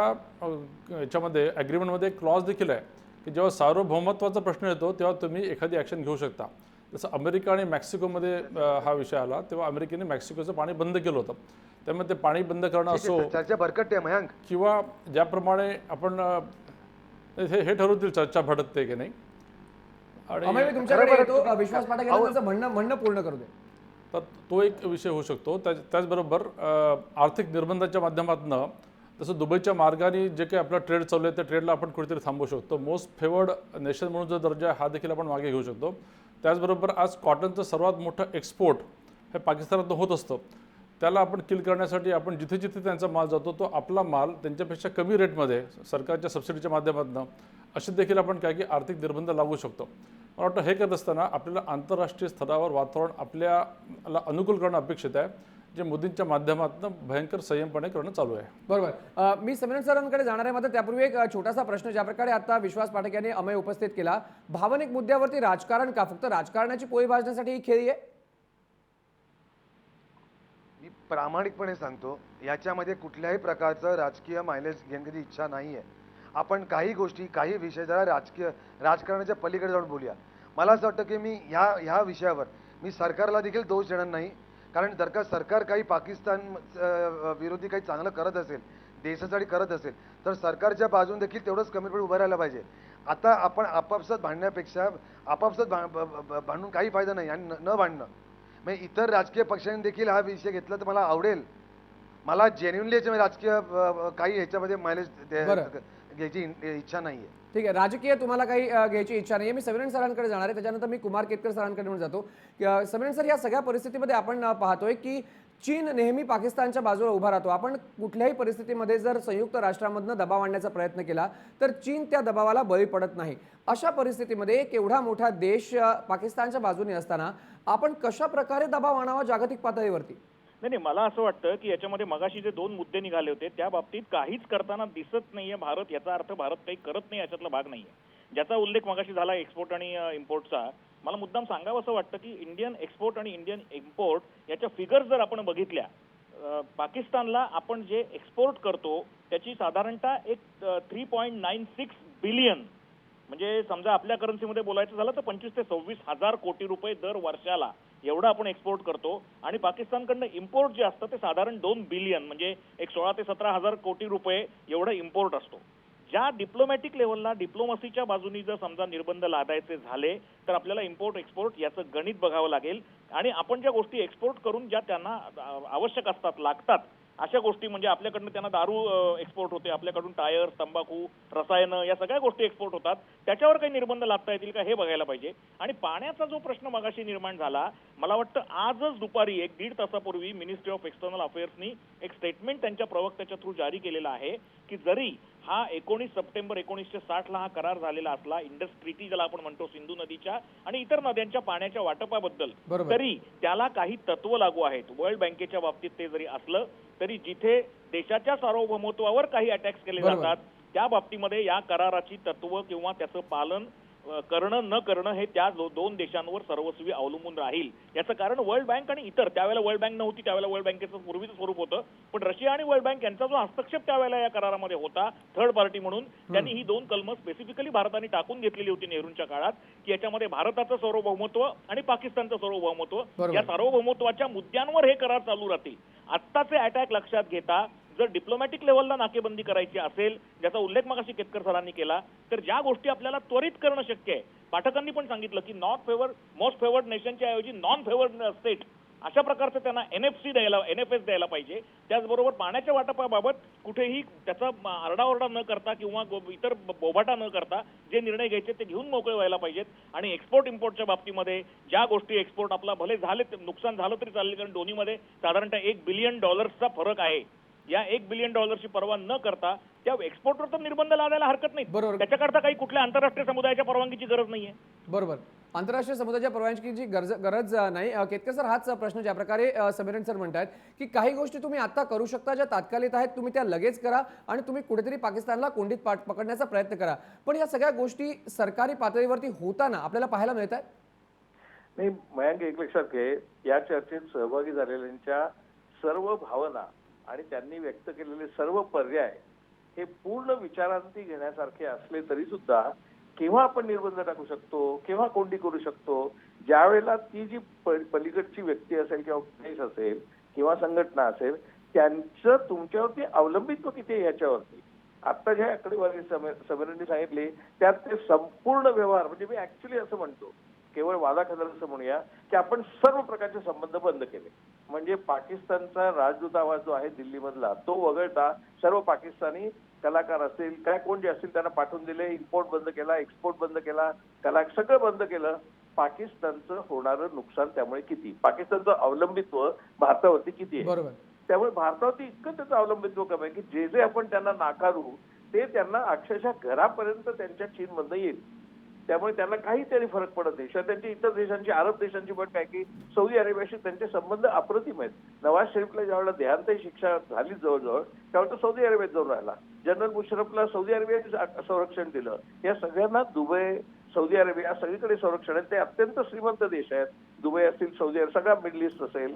D: याच्यामध्ये ॲग्रीमेंटमध्ये एक क्लॉज देखील आहे की जेव्हा सार्वभौमत्वाचा प्रश्न येतो तेव्हा तुम्ही एखादी ॲक्शन घेऊ शकता. जसं अमेरिका आणि मेक्सिकोमध्ये हा विषय आला तेव्हा अमेरिकेने मेक्सिकोचं पाणी बंद केलं होतं. त्यामुळे ते पाणी बंद करणं असो
C: चर्चा भरकटते मयांक,
D: किंवा ज्याप्रमाणे आपण हे ठरवतील चर्चा भडकते की नाही.
A: अमय,
D: आणि
A: मी तुमच्याकडे येतो. विश्वास पाठक यांना त्यांचं म्हणणं पूर्ण करू दे.
D: तर तो एक विषय होऊ शकतो. त्याचबरोबर आर्थिक निर्बंधाच्या माध्यमातून जसं दुबईच्या मार्गाने जे काही आपला ट्रेड चालू आहे त्या ट्रेडला आपण कुठेतरी थांबवू शकतो. मोस्ट फेवर्ड नेशन म्हणून जो दर्जा आहे हा देखील आपण मागे घेऊ शकतो. त्याचबरोबर आज कॉटनचं सर्वात मोठं एक्सपोर्ट हे पाकिस्तानातून होत असतं. त्याला आपण किल करण्यासाठी आपण जिथे जिथे त्यांचा माल जातो तो आपला माल त्यांच्यापेक्षा कमी रेटमध्ये सरकारच्या सबसिडीच्या माध्यमातून असे देखील आपण काय की आर्थिक निर्बंध लागू शकतो. मला वाटतं हे करत असताना आपल्याला आंतरराष्ट्रीय स्तरावर वातावरण आपल्याला अनुकूल करणं अपेक्षित आहे, जे मोदींच्या माध्यमातून भयंकर संयमपणे करणं चालू आहे.
A: बरोबर. मी समीरण सरांकडे जाणार आहे, मात्र त्यापूर्वी एक छोटासा प्रश्न, ज्या प्रकारे आता विश्वास पाठक यांनी अमय उपस्थित केला, भावनिक मुद्द्यावरती राजकारण का? फक्त राजकारणाची पोळी भाजण्यासाठी ही खेळी आहे?
C: मी प्रामाणिकपणे सांगतो याच्यामध्ये कुठल्याही प्रकारचं राजकीय मायलेज घेण्याची इच्छा नाही आहे. आपण काही गोष्टी काही विषय जरा राजकारणाच्या पलीकडे जाऊन बोलूया. मला असं वाटतं की मी ह्या विषयावर मी सरकारला देखील दोष देणार नाही, कारण जर का सरकार काही पाकिस्तान विरोधी काही चांगलं करत असेल, देशासाठी करत असेल, तर सरकारच्या बाजून देखील तेवढंच कमिटमेंट उभं राहायला पाहिजे. आता आपण आपापसात भांडण्यापेक्षा आपापसात भांडून काही फायदा नाही आणि न भांडणं. म्हणजे इतर राजकीय पक्षांनी देखील हा विषय घेतला तर मला आवडेल. मला जेन्युनली याच्यामध्ये राजकीय काही ह्याच्यामध्ये मायलेज घ्यायची इच्छा नाही आहे.
A: ठीक आहे, राजकीय तुम्हाला काही घ्यायची इच्छा नाही आहे. मी समीरण सरांकडे जाणार आहे, त्याच्यानंतर मी कुमार केतकर सरांकडे म्हणून जातो. समीरण सर, या सगळ्या परिस्थितीमध्ये आपण पाहतोय की चीन नेहमी पाकिस्तानच्या बाजूला उभा राहतो. आपण कुठल्याही परिस्थितीमध्ये जर संयुक्त राष्ट्रांमधनं दबाव आणण्याचा प्रयत्न केला तर चीन त्या दबावाला बळी पडत नाही. अशा परिस्थितीमध्ये एक एवढा मोठा देश पाकिस्तानच्या बाजूने असताना आपण कशा प्रकारे दबाव आणावा जागतिक पातळीवरती?
B: नाही, मला असं वाटतं की याच्यामध्ये मगाशी जे 2 मुद्दे निघाले होते त्या बाबतीत काहीच करताना दिसत नाहीये भारत. याचा अर्थ भारत काही करत नाही याच्यातला भाग नाहीये. ज्याचा उल्लेख मगाशी झाला एक्सपोर्ट आणि इम्पोर्टचा, मला मुद्दाम सांगावं असं वाटतं की इंडियन एक्सपोर्ट आणि इंडियन इम्पोर्ट याच्या फिगर्स जर आपण बघितल्या, पाकिस्तानला आपण जे एक्सपोर्ट करतो त्याची साधारणतः एक 3.96 बिलियन, म्हणजे समजा आपल्या करन्सीमध्ये बोलायचं झालं तर 25 ते 26 हजार कोटी रुपये दर वर्षाला एवढं आपण एक्सपोर्ट करतो. आणि पाकिस्तानकडनं इम्पोर्ट जे असतं ते साधारण 2 बिलियन, म्हणजे एक 16 ते 17 हजार कोटी रुपये एवढं इम्पोर्ट असतो. ज्या डिप्लोमॅटिक लेव्हलला डिप्लोमसीच्या बाजूनी जर समजा निर्बंध लादायचे झाले तर आपल्याला इम्पोर्ट एक्सपोर्ट याचं गणित बघावं लागेल आणि आपण ज्या गोष्टी एक्सपोर्ट करून ज्या त्यांना आवश्यक असतात लागतात अशा गोष्टी म्हणजे आपल्याकडनं त्यांना दारू एक्सपोर्ट होते, आपल्याकडून टायर, तंबाखू, रसायनं या सगळ्या गोष्टी एक्सपोर्ट होतात, त्याच्यावर काही निर्बंध लादता येतील का हे बघायला पाहिजे. आणि पाण्याचा जो प्रश्न मगाशी निर्माण झाला, मला वाटतं आजच दुपारी 1-1.5 तासापूर्वी मिनिस्ट्री ऑफ एक्सटर्नल अफेअर्सनी एक स्टेटमेंट त्यांच्या प्रवक्त्याच्या थ्रू जारी केलेला आहे की जरी हा 19 सप्टेंबर 1960 ला हा करार झालेला असला, इंडस ट्रीटी ज्याला आपण म्हणतो सिंधू नदीच्या आणि इतर नद्यांच्या पाण्याच्या वाटपाबद्दल,
A: बरोबर.
B: तरी त्याला काही तत्व लागू आहेत. वर्ल्ड बँकेच्या बाबतीत ते जरी असलं तरी जिथे देशाच्या सार्वभौमत्वावर काही अटॅक्स केले
A: बरोबर.
B: जातात त्या बाबतीमध्ये या कराराची तत्व किंवा त्याचं पालन करणं न करणं हे त्या दोन देशांवर सर्वस्वी अवलंबून राहील. याचं कारण वर्ल्ड बँक आणि इतर, त्यावेळेला वर्ल्ड बँक नव्हती, त्यावेळेला वर्ल्ड बँकेचं पूर्वीचं स्वरूप होतं, पण रशिया आणि वर्ल्ड बँक यांचा जो हस्तक्षेप त्यावेळेला या करारामध्ये होता थर्ड पार्टी म्हणून, त्यांनी ही 2 कलमं स्पेसिफिकली भारताने टाकून घेतलेली होती नेहरूंच्या काळात की याच्यामध्ये भारताचं सार्वभौमत्व आणि पाकिस्तानचं सार्वभौमत्व
A: बरोबर.
B: या सार्वभौमत्वाच्या मुद्द्यांवर हे करार चालू राहतील. आत्ताचे अटॅक लक्षात घेता जर डिप्लोमॅटिक लेव्हलला नाकेबंदी करायची असेल, ज्याचा उल्लेख मगाशी केतकर सरांनी केला, तर ज्या गोष्टी आपल्याला त्वरित करणं शक्य आहे, पाठकांनी पण सांगितलं की मोस्ट फेवर्ड नेशनच्या ऐवजी नॉन फेवर्ड स्टेट अशा प्रकारचं त्यांना NFS द्यायला पाहिजे. त्याचबरोबर पाण्याच्या वाटपाबाबत कुठेही त्याचा आरडाओरडा न करता किंवा इतर बोभाटा न करता जे निर्णय घ्यायचे ते घेऊन मोकळे व्हायला पाहिजेत. आणि एक्सपोर्ट इम्पोर्टच्या बाबतीमध्ये ज्या गोष्टी एक्सपोर्ट आपला भले झाले, नुकसान झालं तरी चालेल, कारण दोन्हीमध्ये साधारणतः $1 बिलियन फरक आहे. या $1 बिलियन पर्वा न करता त्या एक्सपोर्टवर तर निर्बंध लादायला हरकत नाही.
A: बरोबर.
B: त्याच्याकरता काही कुठल्या आंतरराष्ट्रीय समुदायाच्या परवानगीची गरज नाहीये.
A: बरोबर. आंतरराष्ट्रीय समुदायाच्या परवानगीची गरज नाही. केतकर सर, हाच प्रश्न ज्या प्रकारे समीरन सर म्हणतात की काही गोष्टी तुम्ही आता करू शकता ज्या तात्कालिक आहेत, तुम्ही त्या लगेच करा आणि तुम्ही कुठेतरी पाकिस्तानला कोंडीत पकडण्याचा प्रयत्न करा, पण या सगळ्या गोष्टी सरकारी पातळीवरती होताना आपल्याला पाहायला मिळत आहेत.
F: नाही मयांक, एक लक्षात घे, या चर्चेत सहभागी झालेल्यांच्या सर्व भावना आणि त्यांनी व्यक्त केलेले सर्व पर्याय हे पूर्ण विचारांती घेण्यासारखे असले तरी सुद्धा केव्हा आपण निर्बंध टाकू शकतो, केव्हा कोंडी करू शकतो, ज्या वेळेला ती जी पलीकडची व्यक्ती असेल किंवा देश असेल किंवा संघटना असेल त्यांचं तुमच्यावरती अवलंबित्व किती आहे याच्यावरती. आता ज्या आकडेवारी समीरननी सांगितली त्यात ते संपूर्ण व्यवहार, म्हणजे मी ऍक्च्युली असं म्हणतो, केवळ वादाखदार असं म्हणूया की आपण सर्व प्रकारचे संबंध बंद केले. म्हणजे पाकिस्तानचा राजदूतावास जो आहे दिल्लीमधला तो वगळता सर्व पाकिस्तानी कलाकार असतील काय कोण जे असतील त्यांना पाठवून दिले, इम्पोर्ट बंद केला, एक्सपोर्ट बंद केला, सगळं बंद केलं. पाकिस्तानचं होणारं नुकसान त्यामुळे किती, पाकिस्तानचं अवलंबित्व भारतावरती किती आहे.
A: बरोबर.
F: त्यामुळे भारतावरती इतकं त्याचं अवलंबित्व कमी आहे की जे आपण त्यांना नाकारू ते त्यांना अक्षरशः घरापर्यंत त्यांच्या चीनमधनं येईल. त्यामुळे त्यांना काही तरी फरक पडत नाही. शिवाय त्यांची इतर देशांची, अरब देशांची पण काय की सौदी अरेबियाशी त्यांचे संबंध अप्रतिम आहेत. नवाज शरीफला ज्यावेळेला देहांतही शिक्षा झाली जवळजवळ त्यावेळेला तो सौदी अरेबियात जाऊन राहिला. जनरल मुशरफला सौदी अरेबियाने संरक्षण दिलं. या सगळ्यांना दुबई, सौदी अरेबिया सगळीकडे संरक्षण आहे. ते अत्यंत श्रीमंत देश आहेत. दुबई असतील, सौदी अरेबिया, सगळा मिडल ईस्ट असेल.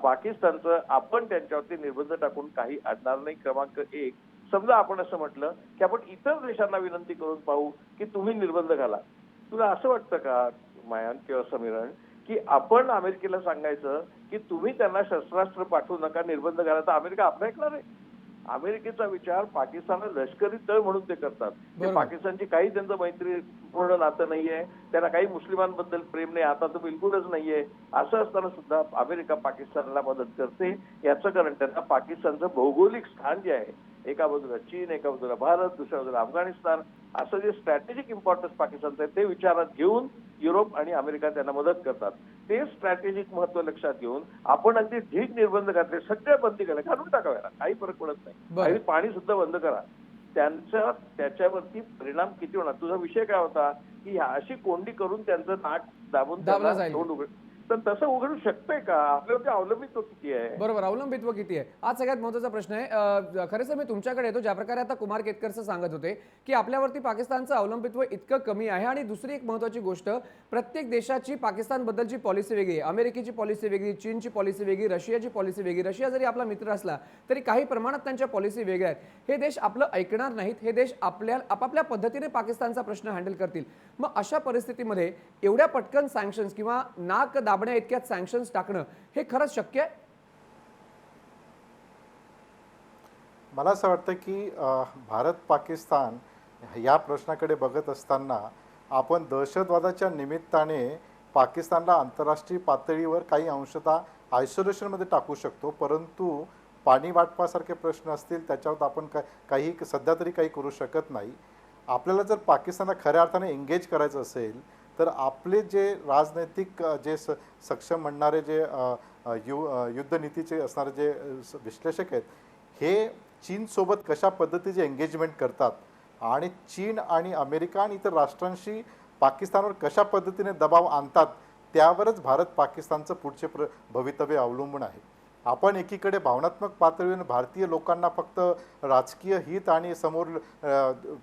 F: पाकिस्तानचं आपण त्यांच्यावरती निर्बंध टाकून काही अडणार नाही. क्रमांक 1, समजा आपण असं म्हटलं की आपण इतर देशांना विनंती करून पाहू की तुम्ही निर्बंध घाला. तुला असं वाटतं का मयांक किंवा समीरण की आपण अमेरिकेला सांगायचं की तुम्ही त्यांना शस्त्रास्त्र पाठवू नका, निर्बंध घाला, तर अमेरिका आपलं ऐकणार आहे? अमेरिकेचा विचार पाकिस्तानला लष्करी तळ म्हणून ते करतात. ते पाकिस्तानची काही त्यांचं मैत्रीपूर्ण नातं नाहीये, त्यांना काही मुस्लिमांबद्दल प्रेम नाही, आता तर बिलकुलच नाहीये. असं असताना सुद्धा अमेरिका पाकिस्तानला मदत करते. याचं कारण त्यांना पाकिस्तानचं भौगोलिक स्थान जे आहे, एका बाजूला चीन, एका बाजूला भारत, दुसऱ्या बाजूला अफगाणिस्तान, असं जे स्ट्रॅटेजिक इम्पॉर्टन्स पाकिस्तानचं आहे ते विचारात घेऊन युरोप आणि अमेरिका त्यांना मदत करतात. ते स्ट्रॅटेजिक महत्व लक्षात घेऊन आपण अगदी ढीक निर्बंध घातले, सगळ्या बंदी केल्या, घालून टाकाव्या, काही फरक पडत नाही. आणि पाणी सुद्धा बंद करा. त्याच्यावरती परिणाम किती होणार? तुझा विषय काय होता की अशी कोंडी करून त्यांचं नाक दाबून तोंड उघड, तर तसं उघडू शकतंय का? आपल्यावरती अवलंबित्व किती आहे?
A: बरोबर, अवलंबित्व किती आहे आज सगळ्यात महत्त्वाचा प्रश्न आहे. खरं सर, मी तुमच्याकडे येतो. ज्या प्रकारे आता कुमार केतकर सर सांगत होते की आपल्यावरती पाकिस्तानचं अवलंबित्व इतकं कमी आहे. आणि दुसरी एक महत्त्वाची गोष्ट, प्रत्येक देशाची पाकिस्तानबद्दलची पॉलिसी वेगळी आहे. अमेरिकेची पॉलिसी वेगळी, चीनची पॉलिसी वेगळी, रशियाची पॉलिसी वेगळी. रशिया जरी आपला मित्र असला तरी काही प्रमाणात त्यांच्या पॉलिसी वेगळ्या आहेत. हे देश आपलं ऐकणार नाहीत. हे देश आपापल्या पद्धतीने पाकिस्तानचा प्रश्न हँडल करतील. मग अशा परिस्थितीमध्ये एवढ्या पटकन सँक्शन्स किंवा नाक दाबण्या इतक्यात सँक्शन्स टाकणं हे खरंच शक्य आहे?
E: मला असं वाटतं की भारत पाकिस्तान या प्रश्नाकडे बघत असताना आपण दहशतवादाच्या निमित्ताने पाकिस्तानला आंतरराष्ट्रीय पातळीवर काही अंशतः आयसोलेशनमध्ये टाकू शकतो, परंतु पाणी वाटपासारखे प्रश्न असतील त्याच्यावर आपण काही सध्या तरी काही करू शकत नाही. आपल्याला जर पाकिस्तानला खऱ्या अर्थाने एंगेज करायचं असेल तर आपले जे राजनैतिक जे सक्षम म्हणणारे जे युद्धनीतीचे असणारे जे विश्लेषक आहेत, हे चीनसोबत कशा पद्धतीचे एंगेजमेंट करतात आणि चीन आणि अमेरिका आणि इतर राष्ट्रांशी पाकिस्तानवर कशा पद्धतीने दबाव आणतात, त्यावरच भारत पाकिस्तानचं पुढचे भवितव्य अवलंबून आहे. आपण एकीकडे भावनात्मक पातळीवर भारतीय लोकांना फक्त राजकीय हित आणि समोर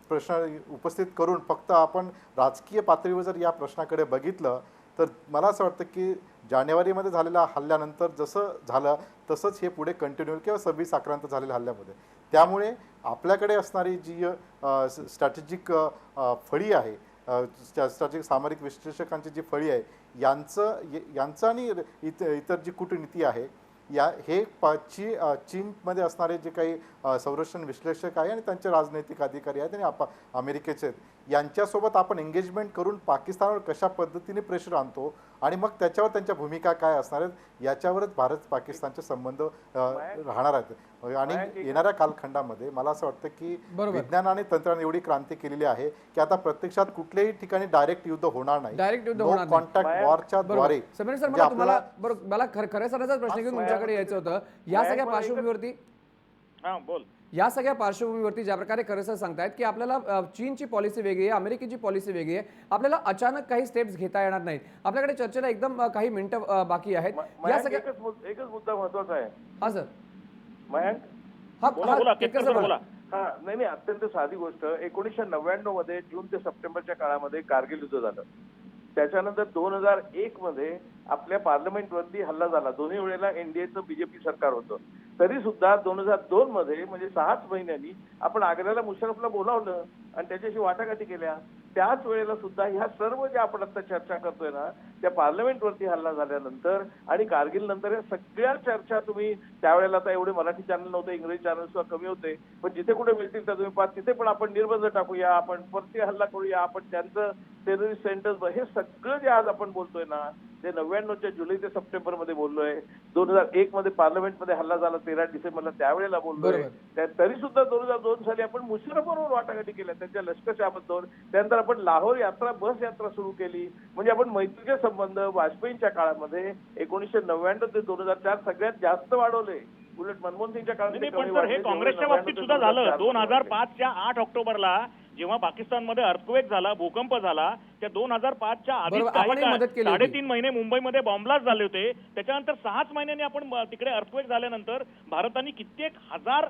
E: प्रश्न उपस्थित करून फक्त आपण राजकीय पातळीवर जर या प्रश्नाकडे बघितलं तर मला असं वाटतं की जानेवारीमध्ये झालेल्या हल्ल्यानंतर जसं झालं तसंच हे पुढे कंटिन्यू किंवा 26/11 झालेल्या हल्ल्यामध्ये. त्यामुळे आपल्याकडे असणारी जी स्ट्रॅटेजिक फळी आहे, स्ट्रॅटेजिक सामरिक विश्लेषकांची जी फळी आहे, यांचं आणि इतर जी कूटनीती आहे हे चीनमध्ये असणारे जे काही संरक्षण विश्लेषक आहे आणि त्यांचे राजनैतिक अधिकारी आहेत आणि अमेरिकेचे आहेत, यांच्यासोबत आपण एंगेजमेंट करून पाकिस्तानवर कशा पद्धतीने प्रेशर आणतो आणि मग त्याच्यावर त्यांच्या भूमिका काय असणार आहेत याच्यावरच भारत पाकिस्तानचे संबंध राहणार आहेत. आणि येणाऱ्या कालखंडामध्ये मला असं वाटतं की विज्ञान आणि तंत्रज्ञान एवढी क्रांती केलेली आहे की आता प्रत्यक्षात कुठल्याही ठिकाणी डायरेक्ट युद्ध होणार नाही,
A: डायरेक्ट युद्ध होणार नाही.
E: कॉन्टॅक्ट वॉरच्या द्वारे.
A: समीर सर, मला तुम्हाला मला खऱ्या सरांचाच प्रश्न घेऊन तुमच्याकडे यायचं होतं. या सगळ्या पार्श्वभूमीवरती
B: बोल.
A: या सगळ्या पार्श्वभूमीवरती ज्या प्रकारे खरे सर सांगतायत की आपल्याला चीनची पॉलिसी वेगळी आहे, अमेरिकेची पॉलिसी वेगळी आहे, आपल्याला अचानक काही स्टेप्स घेता येणार नाहीत. आपल्याकडे चर्चेला एकदम काही मिनिटं बाकी आहेत. या सगळ्या
F: एकच मुद्दा महत्वाचा आहे.
A: हा सर.
F: मयांक,
B: बोला, केतकर सर बोला.
F: नाही, अत्यंत साधी गोष्ट. 1999 मध्ये जून ते सप्टेंबरच्या काळामध्ये कारगिल युद्ध झालं. त्याच्यानंतर 2001 मध्ये आपल्या पार्लमेंटवरती हल्ला झाला. दोन्ही वेळेला एनडीएचं बीजेपी सरकार होतं. तरी सुद्धा 2002 मध्ये म्हणजे 6च महिन्यांनी आपण आग्र्याला मुशर्रफला बोलावलं आणि त्याच्याशी वाटाघाटी केल्या. त्याच वेळेला सुद्धा ह्या सर्व ज्या आपण आता चर्चा करतोय ना, त्या पार्लमेंटवरती हल्ला झाल्यानंतर आणि कारगिल नंतर या सगळ्या चर्चा तुम्ही त्यावेळेला आता एवढे मराठी चॅनल नव्हते, इंग्रजी चॅनल सुद्धा कमी होते, पण जिथे कुठे मिळतील तर तुम्ही पाहा तिथे पण आपण निर्बंध टाकूया, आपण परती हल्ला करूया, आपण त्यांचं टेररिस्ट सेंटर्स, हे सगळं जे आज आपण बोलतोय ना ते 99च्या जुलै ते सप्टेंबर मध्ये बोललोय. 2001 मध्ये पार्लमेंटमध्ये हल्ला झाला 13 डिसेंबरला, त्यावेळेला बोललोय. तरी सुद्धा 2002 साली आपण मुशर्रफबरोबर वाटाघाटी केल्या त्यांच्या लष्करशाबद्दल. त्यानंतर आपण लाहोर यात्रा, बस यात्रा सुरू केली. म्हणजे आपण मैत्रीचे संबंध वाजपेयींच्या काळामध्ये 1999 ते 2004 सगळ्यात जास्त वाढवले. उलट मनमोहन सिंगच्या काळात
B: पण सर हे काँग्रेसच्या बाबतीत सुद्धा झालं. 2005च्या 8 ऑक्टोबरला जेव्हा पाकिस्तानमध्ये अर्थक्वेक झाला, भूकंप झाला, त्या 2005च्या आधी 3.5 महिने मुंबईमध्ये बॉम्बलास्ट झाले होते. त्याच्यानंतर 6च महिन्यांनी आपण तिकडे अर्थक्वेक झाल्यानंतर भारताने कित्येक हजार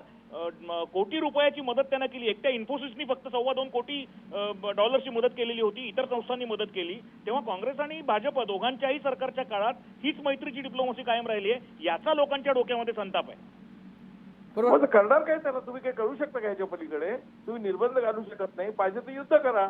B: कोटी रुपयाची मदत त्यांना केली. एकट्या इन्फोसिसनी फक्त $2.25 कोटी डॉलर्सची मदत केलेली होती, इतर संस्थांनी मदत केली. तेव्हा काँग्रेस आणि भाजप दोघांच्याही सरकारच्या काळात हीच मैत्रीची डिप्लोमसी कायम राहिली आहे. याचा लोकांच्या डोक्यामध्ये संताप आहे.
F: बरोबर. करणार काय त्याला? तुम्ही काय करू शकता का ह्याच्या पलीकडे? तुम्ही निर्बंध घालू शकत नाही. पाहिजे तर युद्ध करा.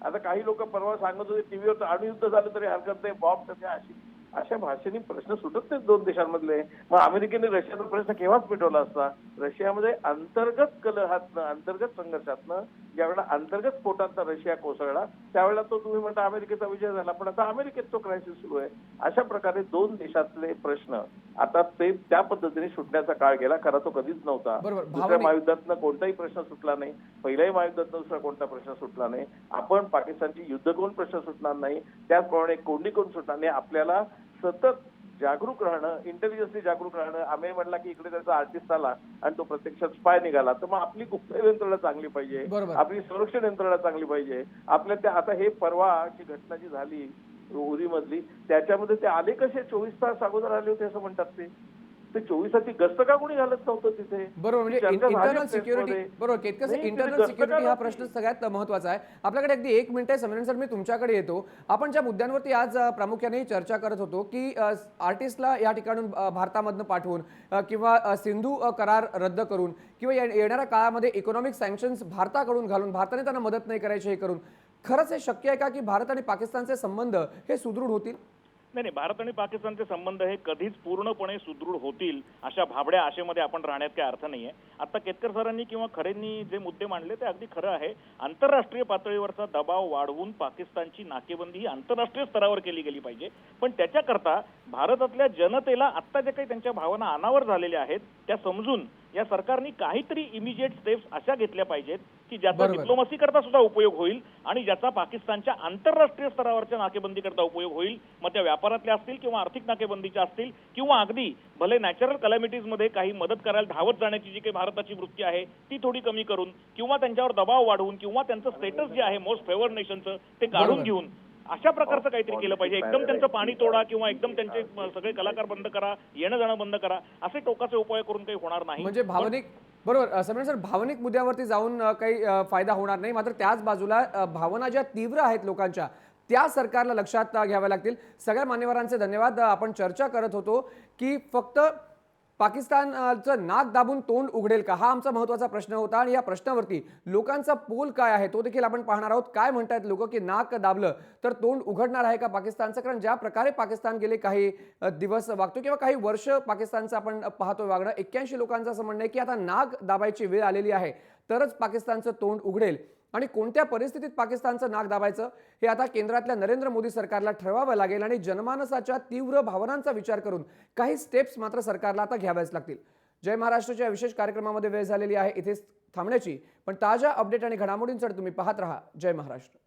F: आता काही लोक परवा सांगत होते टीव्हीवर अणुयुद्ध झालं तरी हरकत नाही, बॉम्ब कसे, अशा भाषेने प्रश्न सुटत नाहीत दोन देशांमधले. मग अमेरिकेने रशियाचा प्रश्न केव्हाच मिटवला असता. रशियामध्ये अंतर्गत कलहातनं, अंतर्गत संघर्षातनं ज्यावेळेला अंतर्गत स्फोटांचा रशिया कोसळला त्यावेळेला तो तुम्ही म्हणता अमेरिकेचा विजय झाला, पण आता अमेरिकेत तो क्रायसिस सुरू आहे. अशा प्रकारे दोन देशातले प्रश्न आता ते त्या पद्धतीने सुटण्याचा काळ गेला. खरा तो कधीच नव्हता. दुसऱ्या महायुद्धातनं कोणताही प्रश्न सुटला नाही, पहिल्याही महायुद्धातनं दुसरा कोणता प्रश्न सुटला नाही. आपण पाकिस्तानची युद्ध कोण प्रश्न सुटणार नाही, त्याचप्रमाणे कोंडी कोण सुटणार नाही. आपल्याला सतत जागरूक राहणं, इंटेलिजन्सली जागरूक राहणं. आम्ही म्हणला की इकडे त्याचा आर्टिस्ट आला आणि तो प्रत्यक्षात स्पाय निघाला, तर मग आपली गुप्त यंत्रणा चांगली पाहिजे, आपली संरक्षण यंत्रणा चांगली पाहिजे. आपल्या त्या आता हे परवाची घटना जी झाली उरी मधली, त्याच्यामध्ये ते आले कसे 24 तास अगोदर आले होते असं म्हणतात. ते 24 गस्त का कोणी घालत नव्हतं तिथे?
A: बरोबर. म्हणजे इंटरनल सिक्युरिटी, बरोबर. इंटरनल सिक्युरिटी हा प्रश्न सगळ्यात महत्वाचा आहे. आपल्याकडे अगदी 1 मिनिट आहे. समीरन सर, मी तुमच्याकडे येतो. आपण ज्या मुद्द्यांवरती आज प्रामुख्याने चर्चा करत होतो की आर्टिस्टला या ठिकाणून भारतामधनं पाठवून किंवा सिंधू करार रद्द करून किंवा येणाऱ्या काळामध्ये इकॉनॉमिक सँक्शन्स भारताकडून घालून भारताने त्यांना मदत नाही करायची हे करून, खरंच हे शक्य आहे का की भारत आणि पाकिस्तानचे संबंध हे सुदृढ होतील?
B: नाही, भारत आणि पाकिस्तानचे संबंध हे कधीच पूर्णपणे सुदृढ होतील अशा भाबड्या आशेमध्ये आपण राहण्यात काही अर्थ नाहीये. आता केतकर सरांनी किंवा खरेंनी जे मुद्दे मांडले ते अगदी खरं आहे. आंतरराष्ट्रीय पातळीवरचा दबाव वाढवून पाकिस्तानची नाकेबंदी ही आंतरराष्ट्रीय स्तरावर केली गेली पाहिजे. पण त्याच्याकरता भारतातल्या जनतेला आत्ता जे काही त्यांच्या भावना अनावर झालेल्या आहेत त्या समजून या सरकारने काहीतरी इमिजिएट स्टेप्स अशा घेतल्या पाहिजेत की ज्याचा
A: बरोबर.
B: डिप्लोमसी करता सुद्धा उपयोग होईल आणि ज्याचा पाकिस्तानच्या आंतरराष्ट्रीय स्तरावरच्या नाकेबंदी करता उपयोग होईल. मग त्या व्यापारातल्या असतील किंवा आर्थिक नाकेबंदीच्या असतील किंवा अगदी भले नॅचरल कलॅमिटीज मध्ये काही मदत करायला धावत जाण्याची जी काही भारताची वृत्ती आहे ती थोडी कमी करून किंवा त्यांच्यावर दबाव वाढवून किंवा त्यांचं स्टेटस जे आहे मोस्ट फेवर्ड नेशनचं ते काढून
A: बरोबर.
B: घेऊन अशा प्रकारचं काहीतरी केलं पाहिजे. एकदम त्यांचं पाणी तोडा किंवा एकदम त्यांचे सगळे कलाकार बंद करा, येणं जाणं बंद करा, असे टोकाचे उपाय करून काही होणार नाही.
A: म्हणजे भावनिक बरोबर समीर सर, भावनिक मुद्द्यावरती जाऊन काही फायदा होणार नाही. मात्र त्याच बाजूला भावना ज्या तीव्र आहेत लोकांच्या त्या सरकारला लक्षात घ्याव्या लागतील. सगळ्या मान्यवरांचे धन्यवाद. आपण चर्चा करत होतो की फक्त पाकिस्तानचं नाक दाबून तोंड उघडेल का, हा आमचा महत्त्वाचा प्रश्न होता आणि या प्रश्नावरती लोकांचा पोल काय आहे तो देखील आपण पाहणार आहोत. काय म्हणतायत लोक की नाक दाबलं तर तोंड उघडणार आहे का पाकिस्तानचं? कारण ज्या प्रकारे पाकिस्तान गेले काही दिवस वागतो किंवा काही वर्ष पाकिस्तानचं आपण पाहतोय वागणं, 81 लोकांचं असं म्हणणं आहे की आता नाक दाबायची वेळ आलेली आहे तरच पाकिस्तानचं तोंड उघडेल. आणि कोणत्या परिस्थितीत पाकिस्तानचं नाक दाबायचं हे आता केंद्रातल्या नरेंद्र मोदी सरकारला ठरवावं लागेल आणि जनमानसाच्या तीव्र भावनांचा विचार करून काही स्टेप्स मात्र सरकारला आता घ्याव्याच लागतील. जय महाराष्ट्राच्या विशेष कार्यक्रमामध्ये वेळ झालेली आहे इथेच थांबण्याची. पण ताज्या अपडेट आणि घडामोडींसाठी तुम्ही पाहत राहा जय महाराष्ट्र.